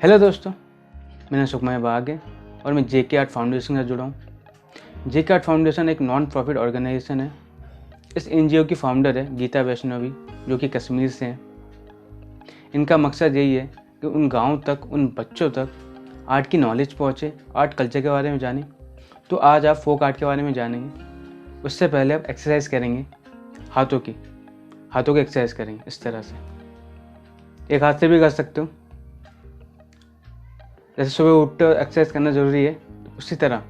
Hello दोस्तों, मेरा सुखमय बाग है और मैं जेके आर्ट फाउंडेशन से जुड़ा हूँ। जेके आर्ट फाउंडेशन एक नॉन प्रॉफिट ऑर्गेनाइजेशन है। इस एनजीओ की फाउंडर है गीता वैष्णवी, जो कि कश्मीर से हैं। इनका मकसद यही है कि उन गाँव तक, उन बच्चों तक आर्ट की नॉलेज पहुँचे, आर्ट कल्चर के बारे में जानें। तो आज आप फोक आर्ट के बारे में जानेंगे। उससे पहले आप एक्सरसाइज करेंगे, हाथों की एक्सरसाइज करेंगे। इस तरह से एक हाथ से भी कर सकते हो। जैसे सुबह उठते हो एक्सरसाइज करना ज़रूरी है, उसी तरह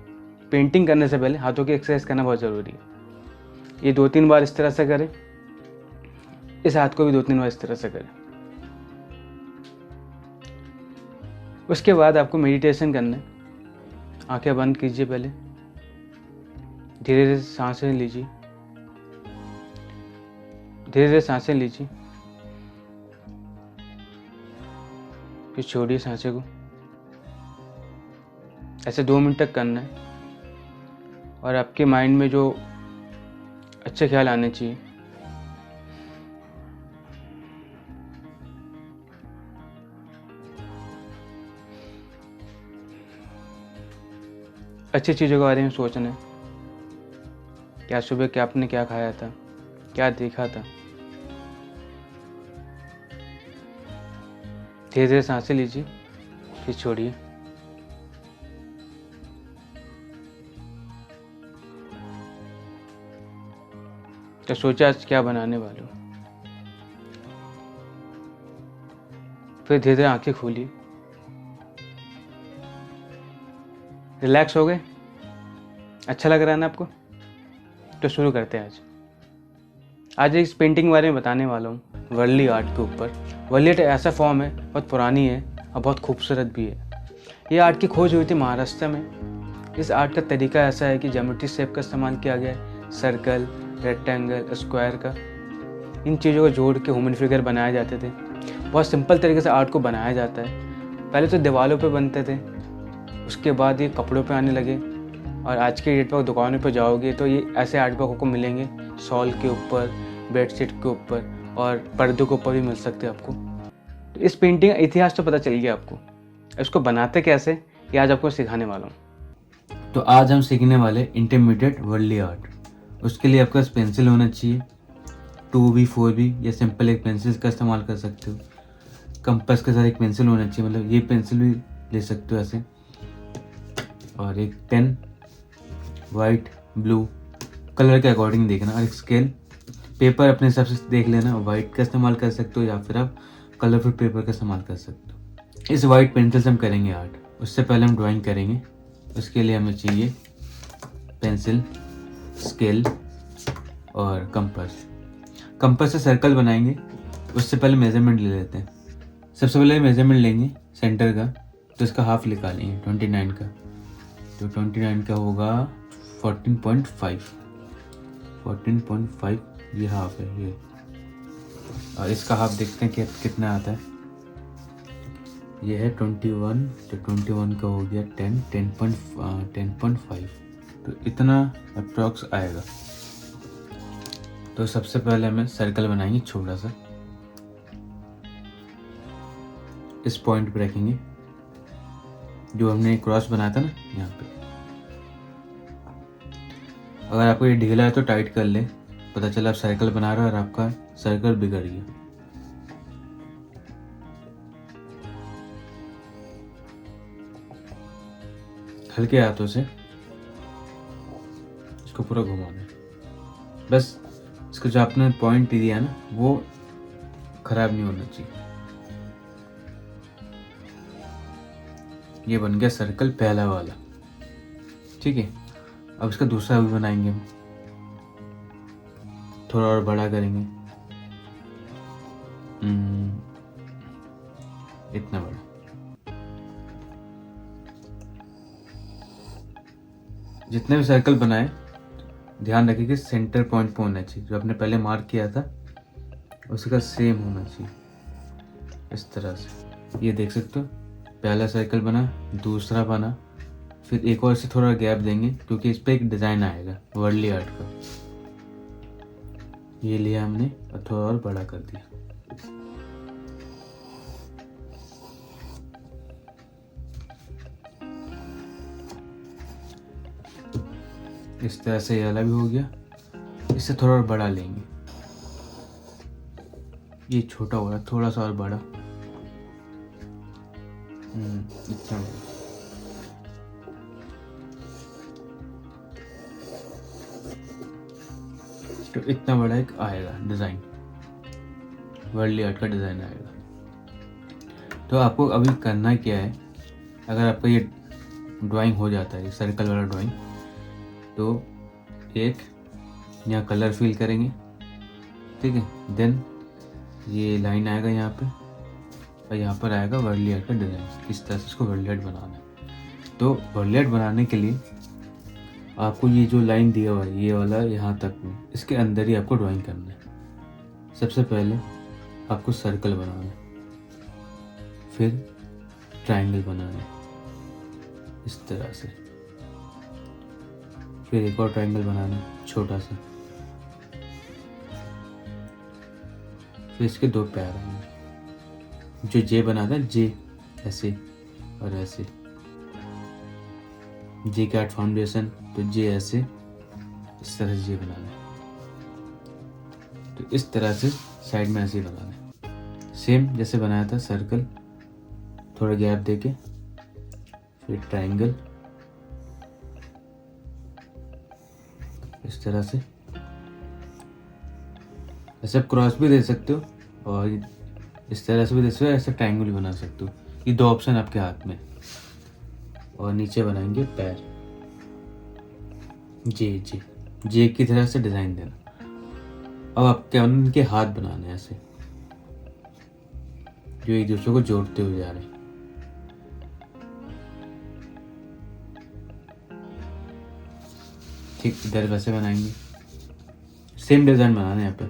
पेंटिंग करने से पहले हाथों की एक्सरसाइज करना बहुत ज़रूरी है। ये 2-3 बार इस तरह से करें, इस हाथ को भी 2-3 बार इस तरह से करें। उसके बाद आपको मेडिटेशन करना है। आंखें बंद कीजिए, पहले धीरे धीरे सांसें लीजिए, फिर छोड़िए सांसें को। ऐसे 2 मिनट तक करना है। और आपके माइंड में जो अच्छे ख्याल आने चाहिए, अच्छी चीज़ों के बारे में सोचना है। क्या सुबह क्या आपने क्या खाया था, क्या देखा था। धीरे धीरे सांसें लीजिए, फिर छोड़िए। तो सोचा आज क्या बनाने वाले हो। फिर धीरे धीरे आंखें खोलिए। रिलैक्स हो गए? अच्छा लग रहा है ना आपको? तो शुरू करते हैं। आज इस पेंटिंग के बारे में बताने वाला हूँ, वर्ली आर्ट के ऊपर। वर्ली आर्ट ऐसा फॉर्म है, बहुत पुरानी है और बहुत खूबसूरत भी है। ये आर्ट की खोज हुई थी महाराष्ट्र में। इस आर्ट का तरीका ऐसा है कि ज्योमेट्री शेप का इस्तेमाल किया गया है, सर्कल, रेक्टेंगल, स्क्वायर का। इन चीज़ों को जोड़ के ह्यूमन फिगर बनाए जाते थे। बहुत सिंपल तरीके से आर्ट को बनाया जाता है। पहले तो दीवारों पे बनते थे, उसके बाद ये कपड़ों पे आने लगे। और आज के डेट पर दुकानों पे जाओगे तो ये ऐसे आर्ट वर्क को मिलेंगे, शॉल के ऊपर, बेडशीट के ऊपर और पर्दों के ऊपर भी मिल सकते हैं आपको। तो इस पेंटिंग का इतिहास तो पता चल गया आपको। इसको बनाते कैसे, ये आज आपको सिखाने वाला हूँ। तो आज हम सीखने वाले इंटरमीडिएट वर्ली आर्ट। उसके लिए आपके पास पेंसिल होना चाहिए, 2B 4B या सिंपल एक पेंसिल का इस्तेमाल कर सकते हो। कंपास के साथ एक पेंसिल होना चाहिए, मतलब ये पेंसिल भी ले सकते हो ऐसे। और एक पेन, वाइट, ब्लू कलर के अकॉर्डिंग देखना। और एक स्केल, पेपर अपने हिसाब से देख लेना। वाइट का इस्तेमाल कर सकते हो या फिर आप कलरफुल पेपर का इस्तेमाल कर सकते हो। इस वाइट पेंसिल से हम करेंगे आर्ट। उससे पहले हम ड्राइंग करेंगे। उसके लिए हमें चाहिए पेंसिल, स्केल और कंपास से सर्कल बनाएंगे। उससे पहले मेजरमेंट ले लेते हैं। सबसे पहले मेजरमेंट लेंगे सेंटर का, तो इसका हाफ निकालेंगे 29 का। तो 29 का होगा 14.5 ये हाफ है ये। और इसका हाफ देखते हैं कि कितना आता है। ये है 21, तो 21 का हो गया 10.5। तो इतना अप्रॉक्स आएगा। तो सबसे पहले हमें सर्कल बनाएंगे छोटा सा। इस पॉइंट पे रखेंगे जो हमने क्रॉस बनाया था ना, यहाँ पे। अगर आपको ये ढीला है तो टाइट कर ले। पता चला आप सर्कल बना रहे हो और आपका सर्कल बिगड़ गया। हल्के हाथों से इसको पूरा घुमाना है। बस इसको जो आपने पॉइंट दिया ना, वो खराब नहीं होना चाहिए। ये बन गया सर्कल पहला वाला, ठीक है। अब इसका दूसरा भी बनाएंगे हम। थोड़ा और बड़ा करेंगे, इतना बड़ा। जितने भी सर्कल बनाए, ध्यान रखिए कि सेंटर पॉइंट पे होना चाहिए। जो आपने पहले मार्क किया था उसका सेम होना चाहिए, इस तरह से। ये देख सकते हो, पहला सर्कल बना, दूसरा बना, फिर एक और से थोड़ा गैप देंगे क्योंकि इस पर एक डिज़ाइन आएगा वर्ली आर्ट का। ये लिया हमने और थोड़ा और बड़ा कर दिया। इस तरह से ये वाला भी हो गया। इससे थोड़ा और बड़ा लेंगे, ये छोटा हो रहा है, थोड़ा सा और बड़ा, इतना बड़ा। तो इतना बड़ा एक आएगा डिज़ाइन, वर्ली आर्ट का डिज़ाइन आएगा। तो आपको अभी करना क्या है, अगर आपका ये ड्राइंग हो जाता है, ये सर्कल वाला ड्राइंग, तो एक यहाँ कलर फिल करेंगे, ठीक है। देन ये लाइन आएगा यहाँ पे, और यहाँ पर आएगा वर्ली आर्ट का डिज़ाइन। इस तरह से इसको वर्ली आर्ट बनाना है। तो वर्ली आर्ट बनाने के लिए आपको ये जो लाइन दिया हुआ है, ये वाला यहाँ तक में, इसके अंदर ही आपको ड्राइंग करना है। सबसे पहले आपको सर्कल बनाना है, फिर ट्रायंगल बनाना है इस तरह से, फिर एक और ट्रायंगल बनाना है छोटा सा, फिर इसके दो पैर आएंगे। जो जे बनाता है, जे ऐसे और ऐसे, जे कैट फाउंडेशन, तो जे ऐसे, इस तरह से जे बनाना है। तो इस तरह से साइड में ऐसे ही बनाना है, सेम जैसे बनाया था सर्कल, थोड़ा गैप देके, फिर ट्रायंगल इस तरह से। ऐसे आप क्रॉस भी दे सकते हो और इस तरह से भी दे सकते हो, ऐसे ट्रायंगल भी बना सकते हो। ये दो ऑप्शन आपके हाथ में। और नीचे बनाएंगे पैर, जे की तरह से डिजाइन देना। अब आपके उनके हाथ बनाने हैं ऐसे, जो एक दूसरे को जोड़ते हुए जा रहे हैं। ठीक इधर वैसे बनाएंगे, सेम डिजाइन बनाना है। यहाँ पे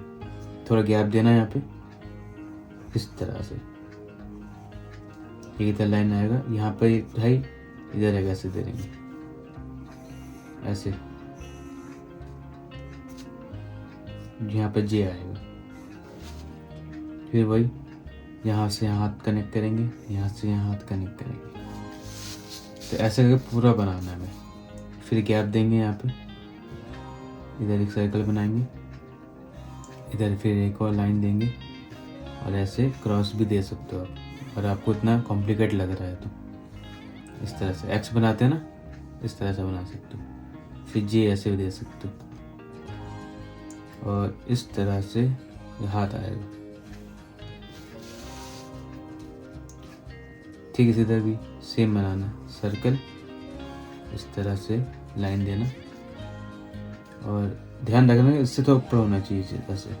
थोड़ा गैप देना है, यहाँ पे इस तरह से एक इधर लाइन आएगा, यहाँ पर एक ढाई, इधर है, ऐसे दे देंगे ऐसे, यहाँ पे जे आएगा। फिर वही यहाँ से यहाँ हाथ कनेक्ट करेंगे, यहाँ से यहाँ हाथ कनेक्ट करेंगे। तो ऐसे करके पूरा बनाना है हमें। फिर गैप देंगे, यहाँ पे इधर एक सर्कल बनाएंगे, इधर फिर एक और लाइन देंगे, और ऐसे क्रॉस भी दे सकते हो आप, और आपको इतना कॉम्प्लिकेट लग रहा है तो इस तरह से एक्स बनाते हैं ना, इस तरह से बना सकते हो। फिर जे ऐसे भी दे सकते हो, और इस तरह से हाथ आएगा। ठीक इसी तरह भी सेम बनाना, सर्कल इस तरह से लाइन देना, और ध्यान रखना इससे तो ऊपर होना चाहिए, ऐसे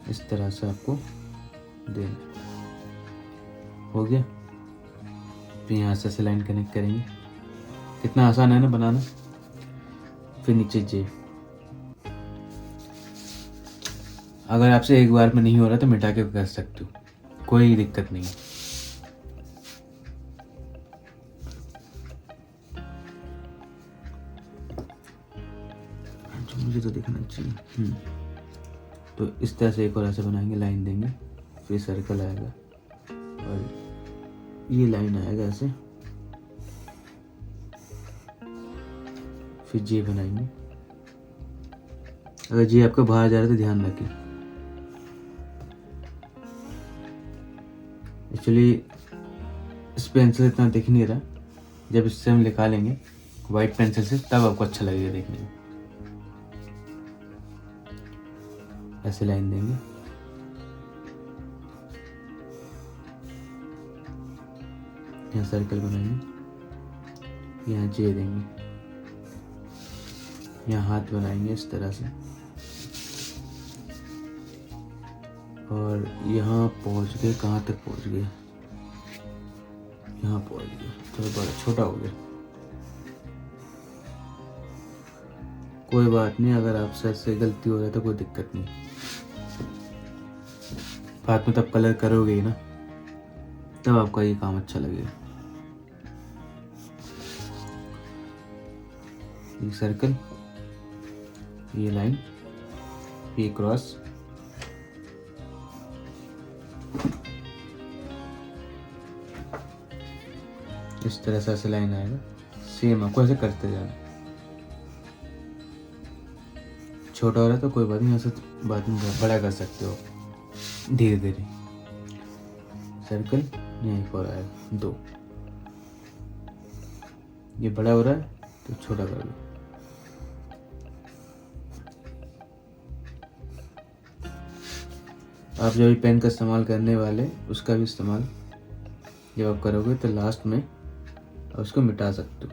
इस तरह से आपको देना। हो गया। फिर यहाँ से ऐसे लाइन कनेक्ट करेंगे। कितना आसान है ना बनाना। फिर नीचे जे, अगर आपसे एक बार में नहीं हो रहा तो मिटा के कर सकते हो, कोई दिक्कत नहीं है। मुझे तो दिखना चाहिए। तो इस तरह से एक और ऐसे बनाएंगे, लाइन देंगे, फिर सर्कल आएगा, और ये लाइन आएगा ऐसे, फिर जे बनाएंगे। अगर जे आपका बाहर जा रहा है तो ध्यान रखें। एक्चुअली इस पेंसिल इतना दिख नहीं रहा, जब इससे हम निकालेंगे वाइट पेंसिल से तब आपको अच्छा लगेगा देखने में। ऐसे लाइन देंगे, यहाँ सर्कल बनाएंगे, यहाँ जे देंगे, यहाँ हाथ बनाएंगे इस तरह से, और यहाँ पहुँच गए। कहाँ तक पहुँच गए? यहाँ पहुँच गए। थोड़ा बड़ा छोटा हो गया, कोई बात नहीं। अगर आपसे से गलती हो जाए तो कोई दिक्कत नहीं, बाद में तब कलर करोगे ही ना, तब आपका ये काम अच्छा लगेगा। ये सर्कल, ये लाइन, ये क्रॉस, इस तरह से ऐसे लाइन आएगा। सेम आपको ऐसे करते जाना। छोटा हो रहा है तो कोई बात नहीं, ऐसे बाद में बड़ा कर सकते हो धीरे धीरे। सर्कल यहीं पर आएगा 2, ये बड़ा हो रहा है तो छोटा कर लो। आप जब भी पेन का इस्तेमाल करने वाले उसका भी इस्तेमाल जब आप करोगे तो लास्ट में आप उसको मिटा सकते हो।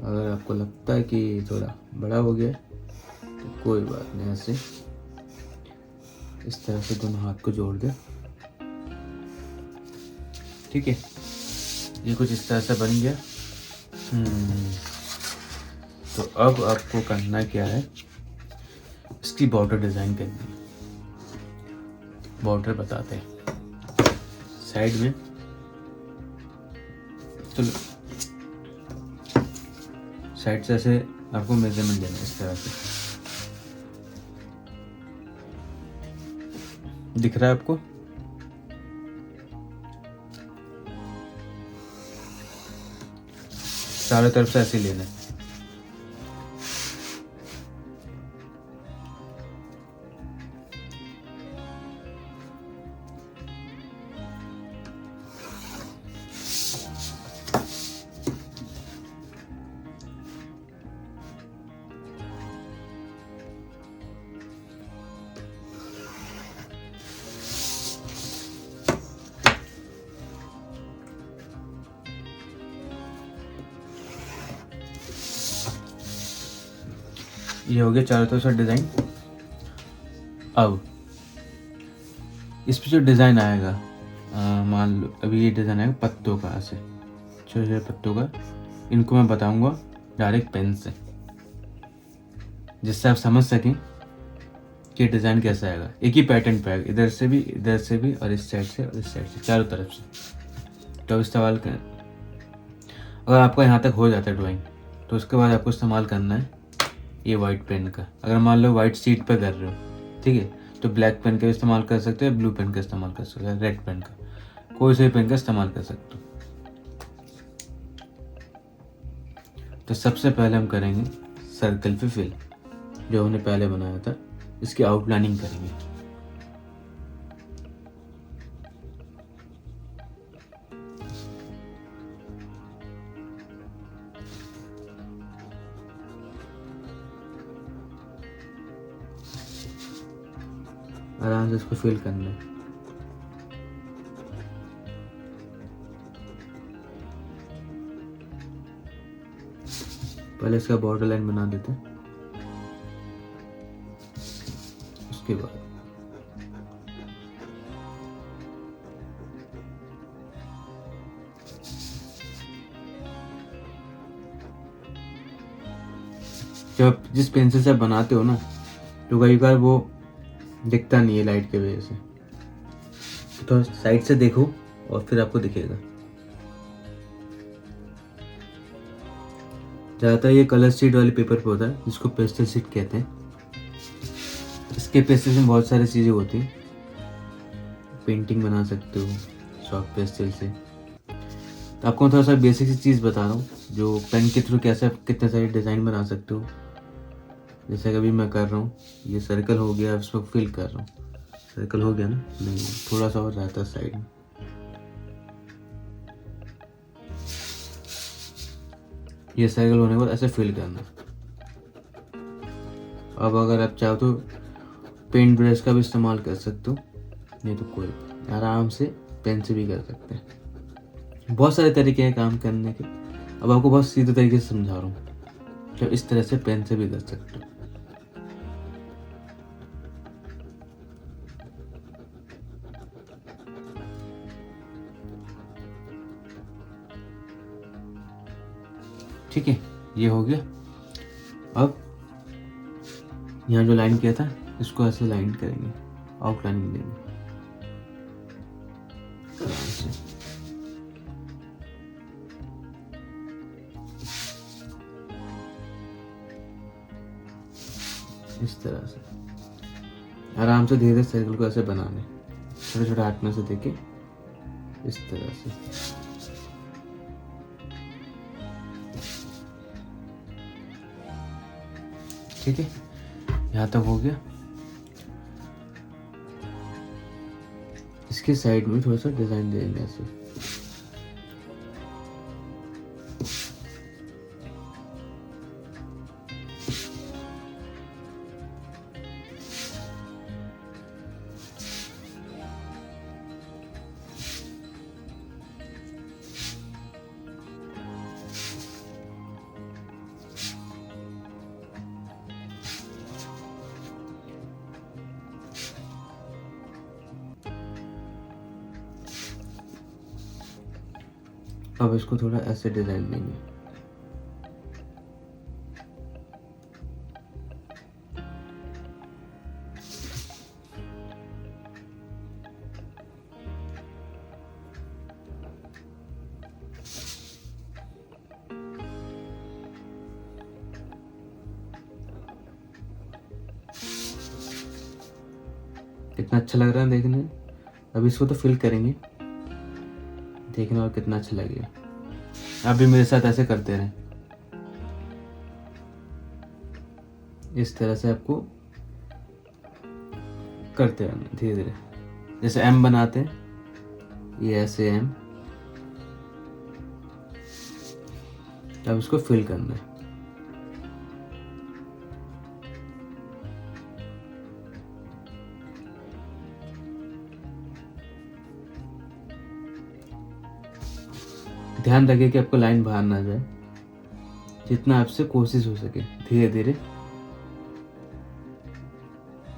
अगर आपको लगता है कि थोड़ा बड़ा हो गया तो कोई बात नहीं, ऐसे इस तरह से दोनों हाथ को जोड़ दे। ठीक है, ये कुछ इस तरह से बन गया। तो अब आपको करना क्या है, इसकी बॉर्डर डिज़ाइन करनी है। बॉर्डर बताते हैं साइड में। चलो साइड से ऐसे आपको मेजरमेंट देना है इस तरह से। दिख रहा है आपको? चारों तरफ से ऐसे लेना है। ये हो गया चारों तरफ से डिज़ाइन। अब इस पे जो डिज़ाइन आएगा, मान लो अभी ये डिज़ाइन आएगा पत्तों का, ऐसे छोटे छोटे पत्तों का। इनको मैं बताऊंगा डायरेक्ट पेन से, जिससे आप समझ सकें कि डिज़ाइन कैसा आएगा। एक ही पैटर्न पे आएगा, इधर से भी और इस साइड से और इस साइड से, चारों तरफ से। तो अब इस्तेमाल करें, अगर आपका यहाँ तक हो जाता है ड्राइंग तो उसके बाद आपको इस्तेमाल करना है ये वाइट पेन का। अगर मान लो वाइट शीट पे कर रहे हो, ठीक है, तो ब्लैक पेन का इस्तेमाल कर सकते हो, ब्लू पेन का इस्तेमाल कर सकते हो, रेड पेन का, कोई से पेन का इस्तेमाल कर सकते हो। तो सबसे पहले हम करेंगे सर्कल पे फिल, जो हमने पहले बनाया था, इसकी आउटलाइनिंग करेंगे। आराम से इसको फिल करना है। पहले इसका बॉर्डर लाइन बना देते हैं, उसके बाद जब जिस पेंसिल से आप बनाते हो ना, तो कई बार वो दिखता नहीं है लाइट की वजह से, तो साइड से देखो और फिर आपको दिखेगा। ज़्यादातर ये कलर शीट वाले पेपर पे होता है, जिसको पेस्टल शीट कहते हैं। इसके पेस्टल में बहुत सारी चीज़ें होती हैं, पेंटिंग बना सकते हो सॉफ्ट पेस्टल से। तो आपको थोड़ा सा बेसिक सी चीज़ बता रहा हूँ, जो पेन के थ्रू कैसे कितने सारे डिज़ाइन बना सकते हो। जैसे कभी मैं कर रहा हूँ, ये सर्कल हो गया, इसको फिल कर रहा हूँ, सर्कल हो गया ना, नहीं थोड़ा सा और रहता है साइड में। ये सर्कल होने के बाद ऐसे फिल करना। अब अगर आप चाहो तो पेंट ब्रश का भी इस्तेमाल कर सकते हो, नहीं तो कोई आराम से पेन से भी कर सकते हैं। बहुत सारे तरीके हैं काम करने के, अब आपको बहुत सीधे तरीके से समझा रहा हूँ, तो इस तरह से पेन से भी कर सकते हो। ठीक है, ये हो गया। अब यहाँ जो लाइन किया था, इसको ऐसे लाइन करेंगे, आउटलाइनिंग देंगे आराम से। इस तरह से आराम से धीरे धीरे सर्कल को ऐसे बनाने, छोटे छोटे हाथ में से देके इस तरह से। ठीक है, यहाँ तक हो गया। इसके साइड में थोड़ा सा डिजाइन देंगे ऐसे। अब इसको थोड़ा ऐसे डिजाइन देंगे। कितना अच्छा लग रहा है देखने। अब इसको तो फिल करेंगे, देखना और कितना अच्छा लगेगा। आप भी मेरे साथ ऐसे करते रहें। इस तरह से आपको करते रहना धीरे धीरे। जैसे एम बनाते हैं, ये ऐसे एम, अब इसको फिल करना है। ध्यान रखिए कि आपको लाइन बाहर ना जाए, जितना आपसे कोशिश हो सके धीरे धीरे।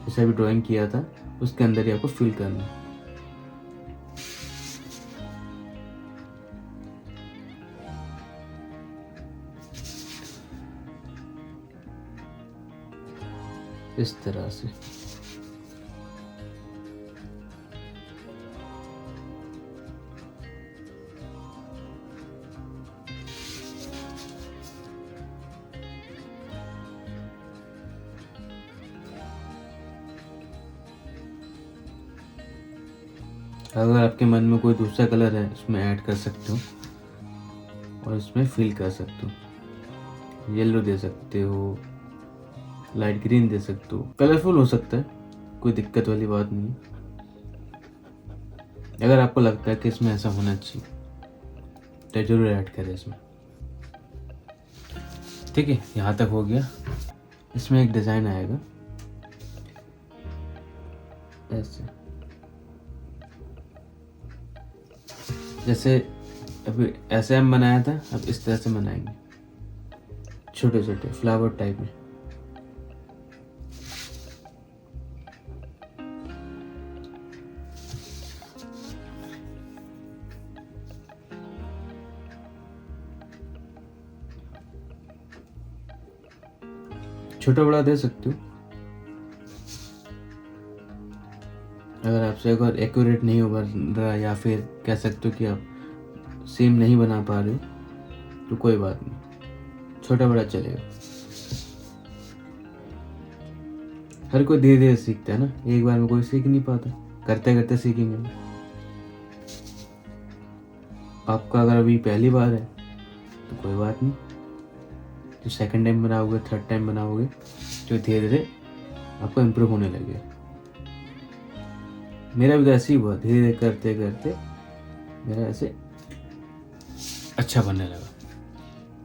जैसे अभी ड्राइंग किया था उसके अंदर ही आपको फिल करना है। इस तरह से अगर आपके मन में कोई दूसरा कलर है उसमें ऐड कर सकते हो और इसमें फिल कर सकते हो। येलो दे सकते हो, लाइट ग्रीन दे सकते हो, कलरफुल हो सकता है, कोई दिक्कत वाली बात नहीं है। अगर आपको लगता है कि इसमें ऐसा होना चाहिए तो जरूर ऐड करें इसमें। ठीक है, यहाँ तक हो गया। इसमें एक डिजाइन आएगा ऐसे, जैसे अभी ऐसे हम बनाया था, अब इस तरह से बनाएंगे, छोटे छोटे फ्लावर टाइप में। छोटा बड़ा दे सकते हो। अगर आपसे अगर एक्यूरेट नहीं हो रहा या फिर कह सकते हो कि आप सेम नहीं बना पा रहे हो तो कोई बात नहीं, छोटा बड़ा चलेगा। हर कोई धीरे धीरे सीखता है ना, एक बार में कोई सीख नहीं पाता, करते करते सीखेंगे। आपका अगर अभी पहली बार है तो कोई बात नहीं, जो सेकंड टाइम बनाओगे, थर्ड टाइम बनाओगे, तो धीरे धीरे आपको इम्प्रूव होने लगेगा। मेरा भी तो ऐसे ही हुआ, धीरे धीरे करते करते मेरा ऐसे अच्छा बनने लगा।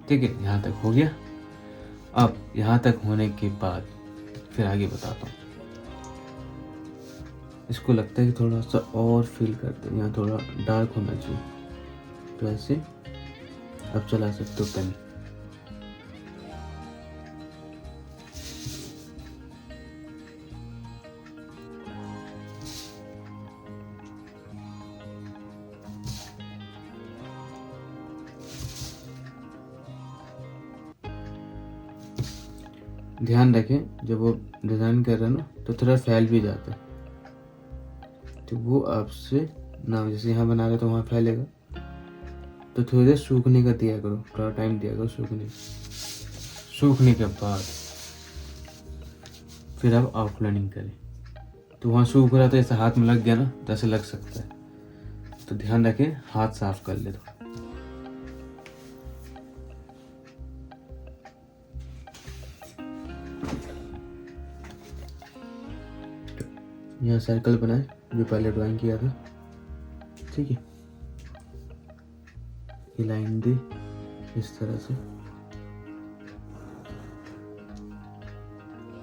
ठीक है, यहाँ तक हो गया। अब यहाँ तक होने के बाद फिर आगे बताता हूँ। इसको लगता है कि थोड़ा सा और फील करते हैं, यहाँ थोड़ा डार्क होना चाहिए, तो ऐसे अब चला सकते हो पेन। ध्यान रखें जब वो डिज़ाइन कर रहे हैं ना तो थोड़ा फैल भी जाता है, तो वो आपसे ना, जैसे यहाँ बना रहे तो वहाँ फैलेगा, तो थोड़ी देर सूखने का दिया करो, थोड़ा टाइम दिया करो सूखने के बाद फिर आप आउटलाइनिंग करें। तो वहाँ सूख रहा तो ऐसा हाथ में लग गया ना तो ऐसे लग सकता है, तो ध्यान रखें हाथ साफ कर ले थोड़ा। यहाँ सर्कल बनाए जो पहले ड्राइंग किया था, ठीक है। ये लाइन दे इस तरह से,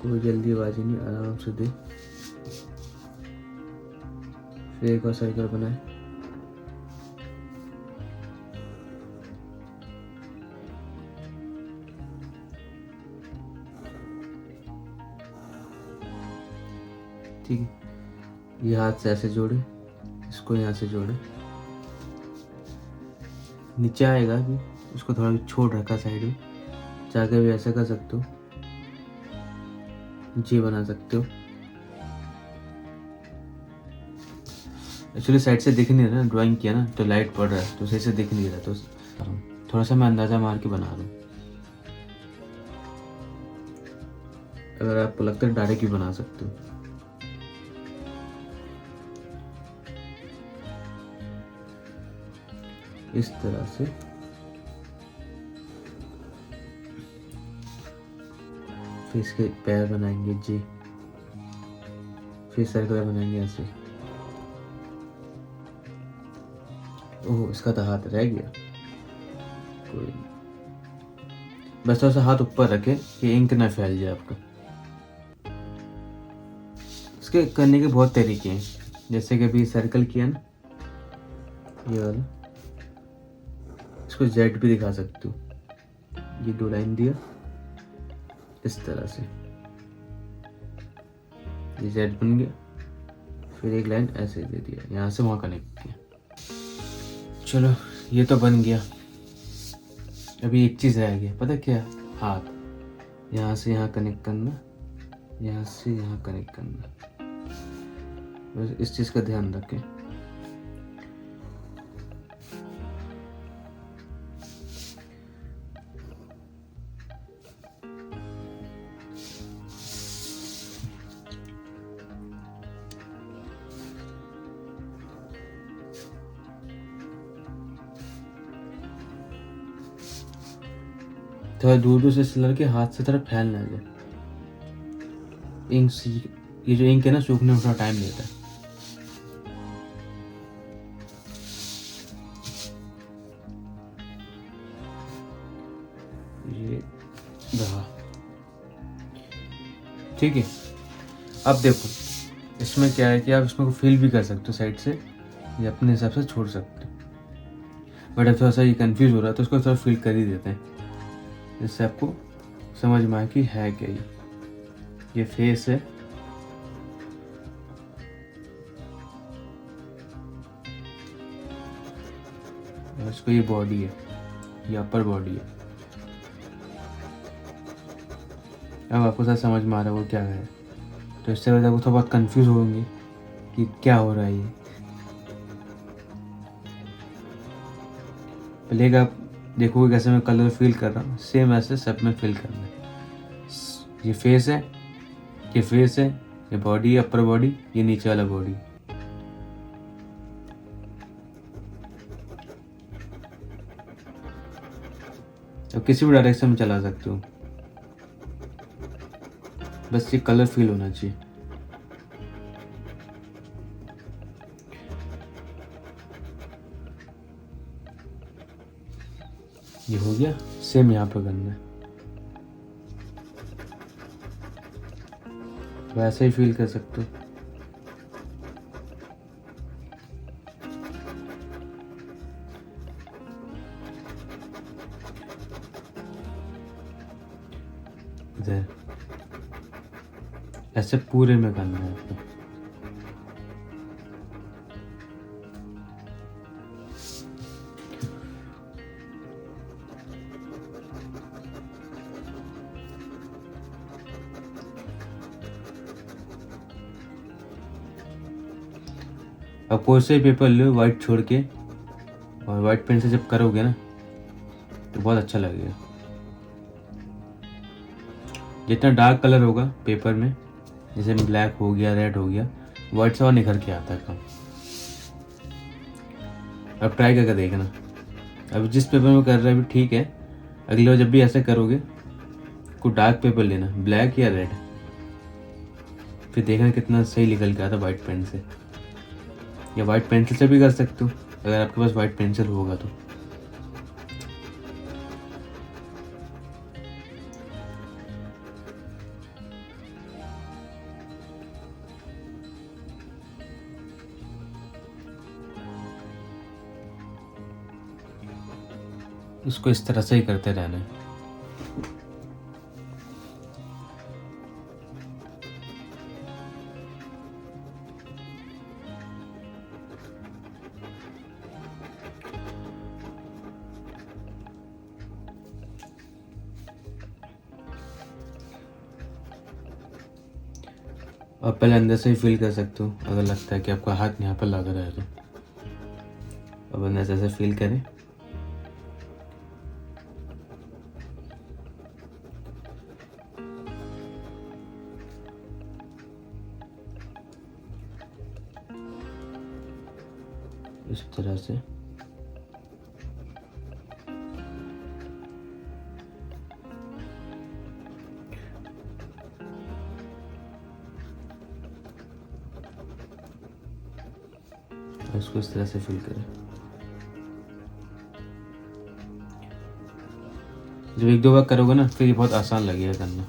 कोई जल्दीबाजी नहीं, आराम से दे। फिर एक और सर्कल बनाए, ठीक है। ये हाथ से ऐसे जोड़े, इसको यहाँ से जोड़े, नीचे आएगा भी, उसको थोड़ा भी छोड़ रखा साइड में, चाहे भी ऐसा कर सकते हो, जी बना सकते हो। एक्चुअली साइड से दिख नहीं रहा, ड्राइंग किया ना तो लाइट पड़ रहा है तो सही से दिख नहीं रहा, तो थोड़ा सा मैं अंदाजा मार के बना रहा हूँ। अगर आपको लगता है डायरेक्ट भी बना सकते हो। इस तरह से फिर इसके पैर बनाएंगे जी, फिर सर्कल बनाएंगे ऐसे। ओह, इसका तो हाथ रह गया, कोई नहीं। बस थोड़ा सा हाथ ऊपर रखे कि इंक ना फैल जाए आपका। इसके करने के बहुत तरीके हैं, जैसे कि अभी सर्कल किया ना ये वाला, इसको जेड भी दिखा सकते हो। ये 2 लाइन दिया इस तरह से, ये जेड बन गया, फिर एक लाइन ऐसे दे दिया, यहाँ से वहाँ कनेक्ट किया। चलो ये तो बन गया। अभी एक चीज़ रह गया, पता क्या? हाथ यहाँ से यहाँ कनेक्ट करना, यहाँ से यहाँ कनेक्ट करना, बस इस चीज़ का ध्यान रखें। थोड़ा दूर दूर से सिलर के हाथ से तरफ फैल ना जाए। इंक, ये जो इंक है ना, सूखने में थोड़ा टाइम लेता है। ये रहा, ठीक है। अब देखो इसमें क्या है कि आप इसमें को फिल भी कर सकते हो साइड से, या अपने हिसाब से छोड़ सकते हो। बट अब थोड़ा सा ये कंफ्यूज हो रहा है तो इसको थोड़ा फिल कर ही देते हैं, जिससे आपको समझ में आए कि है क्या। ये फेस है, और इसको ये बॉडी है, ये अपर बॉडी है। अब आपको सब समझ में आ रहा है वो क्या है, तो इससे वजह आपको थोड़ा बहुत कंफ्यूज होंगे कि क्या हो रहा है ये। पहले आप देखोगे कैसे मैं कलर फिल कर रहा हूँ, सेम ऐसे सब में फिल करना है। ये फेस है, ये फेस है, ये बॉडी है, अपर बॉडी, ये नीचे वाला बॉडी। तो किसी भी डायरेक्शन में चला सकते हो, बस ये कलर फिल होना चाहिए। ये हो गया, सेम यहाँ पर करना है, वैसे ही फील कर सकते हो। इधर ऐसे पूरे में करना है आपको। अब कोई से पेपर लो वाइट छोड़ के, और वाइट पेन से जब करोगे ना तो बहुत अच्छा लगेगा। जितना डार्क कलर होगा पेपर में, जैसे ब्लैक हो गया, रेड हो गया, वाइट से और निखर के आता है कम। अब ट्राई करके देखना। अब जिस पेपर में कर रहे हैं ठीक है, अगली बार जब भी ऐसा करोगे, को डार्क पेपर लेना, ब्लैक या रेड, फिर देखना कितना सही निकल के आता वाइट पेन से, या वाइट पेंसिल से भी कर सकते हो अगर आपके पास वाइट पेंसिल होगा तो। इसको इस तरह से ही करते रहना है। आप पहले अंदर से ही फील कर सकते हो अगर लगता है कि आपका हाथ यहाँ पर लग रहा है तो। अब अंदर से ऐसे फील करें। इस तरह से इसको इस तरह से फील करें। जब एक दो बार करोगे ना फिर ये बहुत आसान लगेगा करना।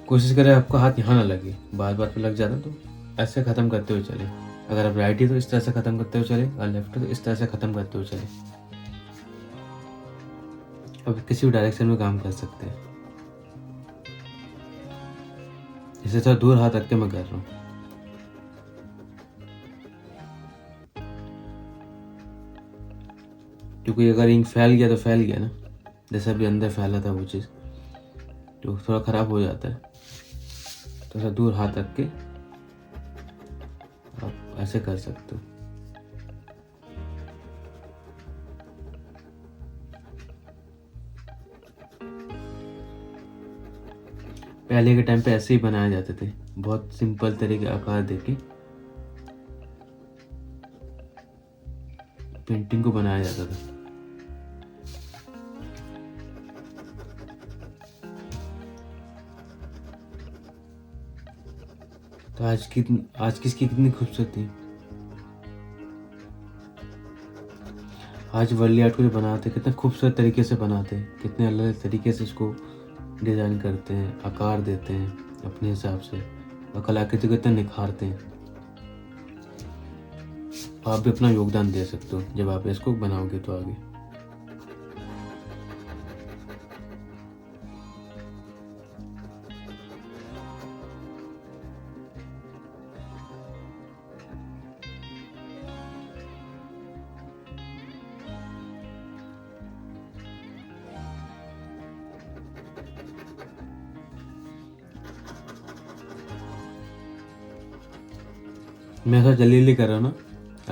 कोशिश करें आपका हाथ यहाँ ना लगे, बार बार पे लग जाता तो ऐसे ख़त्म करते हुए चले। अगर आप राइट ही तो इस तरह से ख़त्म करते हुए चले, और लेफ्ट है तो इस तरह से ख़त्म करते हुए चले। अब किसी भी डायरेक्शन में काम कर सकते हैं। इसे थोड़ा दूर हाथ रख के मैं कर रहा हूँ। क्योंकि अगर इंक फैल गया तो फैल गया ना, जैसा भी अंदर फैला था वो चीज़ तो थोड़ा ख़राब हो जाता है। तो ऐसा दूर हाथ रख के आप ऐसे कर सकते हो। पहले के टाइम पे ऐसे ही बनाए जाते थे, बहुत सिंपल तरीके आकार देके पेंटिंग को बनाया जाता था। तो आज किसकी कितनी खूबसूरती। आज वर्ली आर्ट को जो बनाते कितने खूबसूरत तरीके से बनाते हैं, कितने अलग अलग तरीके से इसको डिज़ाइन करते हैं, आकार देते हैं अपने हिसाब से, और कलाकृति को इतना निखारते हैं। आप भी अपना योगदान दे सकते हो जब आप इसको बनाओगे तो आगे। मैं थोड़ा जल्दी जल्दी कर रहा हूँ ना,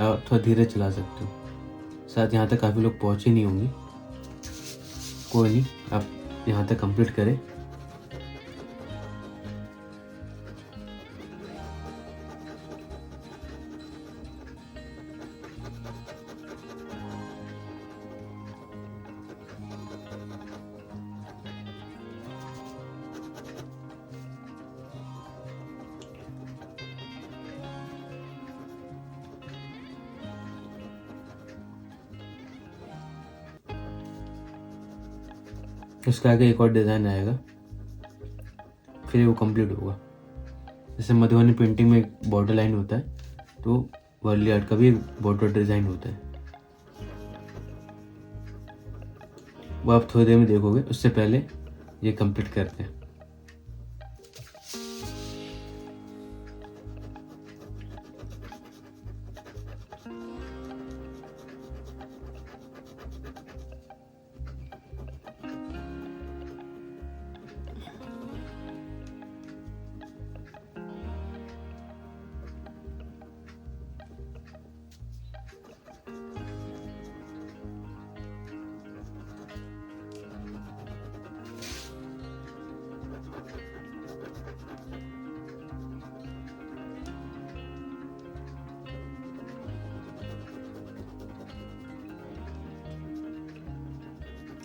आप थोड़ा धीरे चला सकते हो। शायद यहाँ तक काफ़ी लोग पहुँचे नहीं होंगे, कोई नहीं, आप यहाँ तक कंप्लीट करें। उसके आगे एक और डिज़ाइन आएगा, फिर वो कंप्लीट होगा। जैसे मधुबनी पेंटिंग में एक बॉर्डर लाइन होता है, तो वर्ली आर्ट का भी बॉर्डर डिज़ाइन होता है। वो आप थोड़ी देर में देखोगे। उससे पहले ये कंप्लीट करते हैं।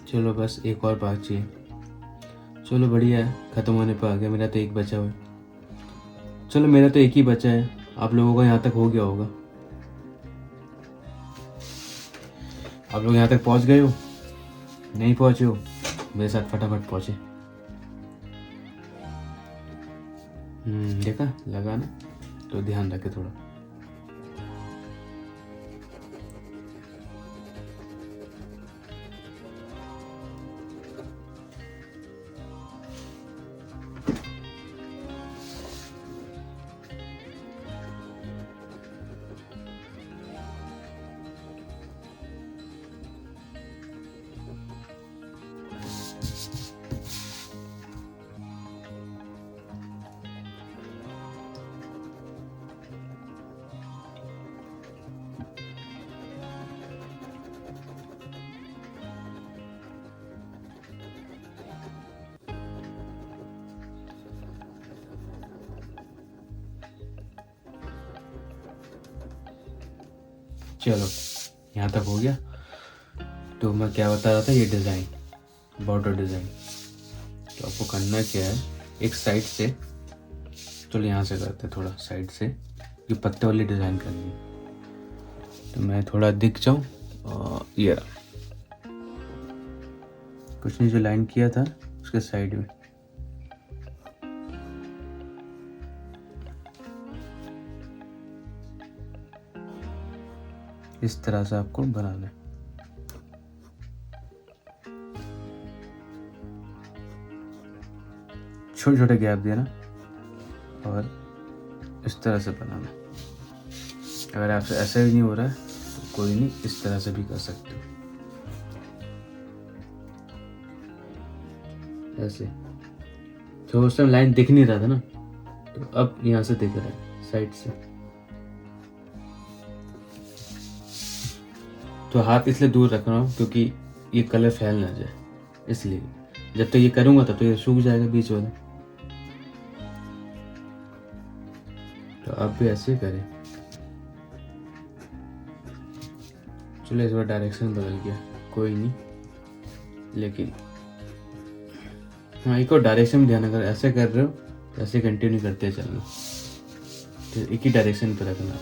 चलो बस एक और बात चाहिए। चलो बढ़िया है, ख़त्म होने पर आ गया। मेरा तो एक बचा हुआ है। चलो मेरा तो एक ही बचा है, आप लोगों का यहाँ तक हो गया होगा। आप लोग यहाँ तक पहुँच गए हो? नहीं पहुँचे हो? मेरे साथ फटाफट पहुँचे। देखा लगा ना, तो ध्यान रखे थोड़ा। चलो यहाँ तक हो गया। तो मैं क्या बता रहा था, ये डिज़ाइन, बॉर्डर डिज़ाइन। तो आपको करना क्या है, एक साइड से, चलो यहाँ से करते हैं थोड़ा साइड से, ये पत्ते वाली डिज़ाइन करनी है। तो मैं थोड़ा दिख जाऊँ, और ये कुछ नहीं, जो लाइन किया था उसके साइड में। इस तरह से आपको बनाना है। छोटे छोटे गैप देना और इस तरह से बनाना। अगर आपसे ऐसा भी नहीं हो रहा है तो कोई नहीं, इस तरह से भी कर सकते हो, ऐसे। तो उस टाइम लाइन दिख नहीं रहा था ना, तो अब यहाँ से दिख रहा है साइड से। तो हाथ इसलिए दूर रख रहा हूँ क्योंकि ये कलर फैल ना जाए, इसलिए। जब तक ये करूँगा तब तक ये सूख जाएगा बीच वाला। तो अब भी ऐसे ही करें। चलो इस बार डायरेक्शन बदल गया, कोई नहीं, लेकिन हाँ, एक और डायरेक्शन में ध्यान। अगर ऐसे कर रहे हो तो ऐसे कंटिन्यू करते चलना, तो एक ही डायरेक्शन पे रखना।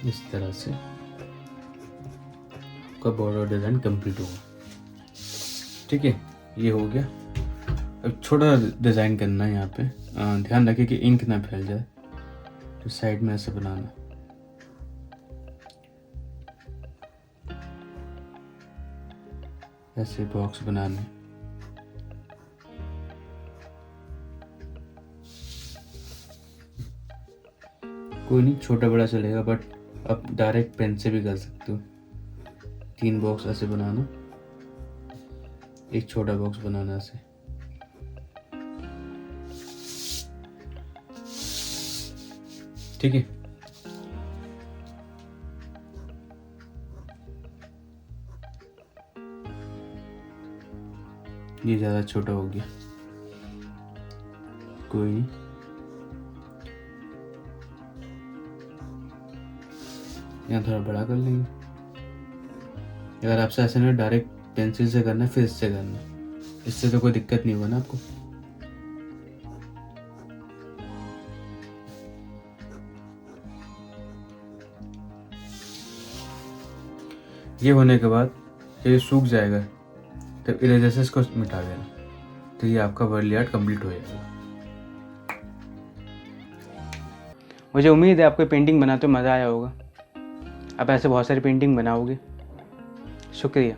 इस तरह से आपका बॉर्डर डिज़ाइन कंप्लीट होगा। ठीक है, ये हो गया। अब छोटा डिज़ाइन करना है यहाँ पे। ध्यान रखिए कि इंक ना फैल जाए, तो साइड में ऐसे बनाना। ऐसे बॉक्स बनाने। कोई नहीं, छोटा बड़ा चलेगा, बट अब डायरेक्ट पेन से भी कर सकते हो। 3 बॉक्स ऐसे बनाना, एक छोटा बॉक्स बनाना ऐसे। ठीक है, ये ज़्यादा छोटा हो गया, कोई नहीं, यहाँ थोड़ा बड़ा कर लेंगे। अगर आपसे ऐसे ना डायरेक्ट पेंसिल से करना है, फिर इससे करना है, इससे तो कोई दिक्कत नहीं होगा ना आपको। ये होने के बाद जब ये सूख जाएगा तब इरेजर से इसको मिटा देना, तो ये आपका वर्ली आर्ट कंप्लीट हो जाएगा। मुझे उम्मीद है आपको पेंटिंग बनाते मज़ा आया होगा। आप ऐसे बहुत सारी पेंटिंग बनाओगे। शुक्रिया।